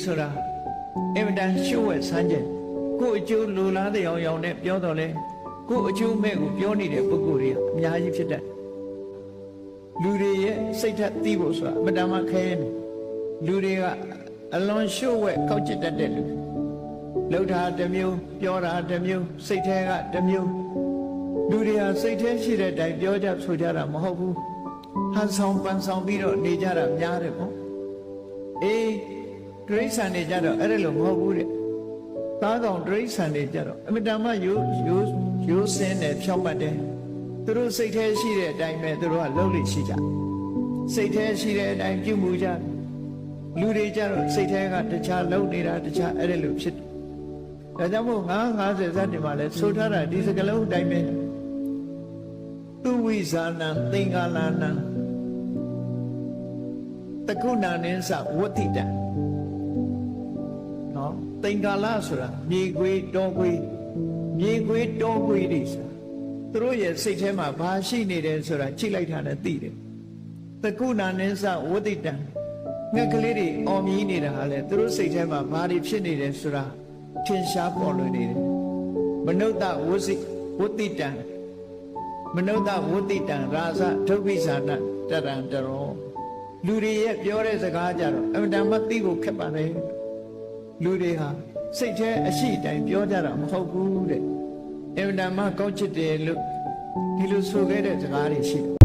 ဆိုတာအင်မတန်ရှုဝဲဆန်းကျင်ကိုအကျိုးလိုလားတဲ့အောင်နဲ့ပြောတော့လဲကိုအကျိုးမဲ့ကိုပြောနေတဲ့ပုဂ္ဂိုလ်တွေကအများကြီးဖြစ်တတ်လူတွေရဲ့စိတ်ထက်သိဖို့ဆိုတာအမတန်မှခဲနေလူတွေကအလွန်ရှုဝဲကောက်ကျစ်တတ်တဲ့လူလှုပ်တာတစ်မျိုးပြောတာတစ်မျိုးစိတ်ထဲကတစ်မျိုးလူတွေဟာစိတ်ထဲရှိတဲ့အတိုင်းပြောကြဆိုကြတာမဟုတ်ဘူးဟန်ဆောင်ပန်ဆောင်ပြီးတော့နေကြတာများတယ်ပေါ့အေးတိရစ္ဆာန်တွေကြတော့အဲ့ဒါလိုမဟုတ်ဘူးတဲ့သားကောင်တိရစ္ဆာန်တွေကြတော့အမတန်မှရိုးစင်းတယ်ဖြောင့်ပတ်တယ်သူတို့စိတ်ထဲရှိတဲ့အတိုင်းပဲသူတို့ကလှုပ်လို့ရှိကြစိတ်ထဲရှိတဲ့အတိုင်းပြုမှုကြလူတွေကြတော့စိတ်ထဲကတခြားလှုပ်နေတာတခြားအဲ့ဒါလိုဖြစ်တယ်ဒါကြောင့်မို့950ဇတ်တွေမှာလဲဆိုထားတာဒီစကလုံးအတိုင်းပဲသူဝိဇာနံသင်္ကာလနံတကုဏနိသဝတ္တိတံနော်သင်္ကာလဆိုတာမြေခွေးတောခွေးမြေခွေးတောခွေးတွေဆိုတာသူတို့ရဲ့စိတ်ထဲမှာဘာရှိနေတယ်ဆိုတာကြည့်လိုက်တာနဲ့သိတယ်တကုဏနိသဝတ္တိတံငှက်ကလေးတွေအော်မြည်နေတာဟာလေသူတို့စိတ်ထဲမှာဘာတွေဖြစ်နေတယ်ဆိုတာထင်ရှားပေါ်လွင်နေတယ်မနုဿဝတ္တိတံမနုဿဝတ္တိတံရာဇဒုက္ခိဇာနတရံတရောလူတွေရဲ့ပြောတဲ့စကားကြတော့အမှန်တမ်းသိဖို့ခက်ပါလေလူတွေဟာစိတ်ထဲအရှိတိုင်းပြောကြတာမဟုတ်ဘူးတဲ့အမှန်တမ်းကောက်ချစ်တယ်လို့ဒီလိုဆိုခဲ့တဲ့စကားတွေရှိတယ်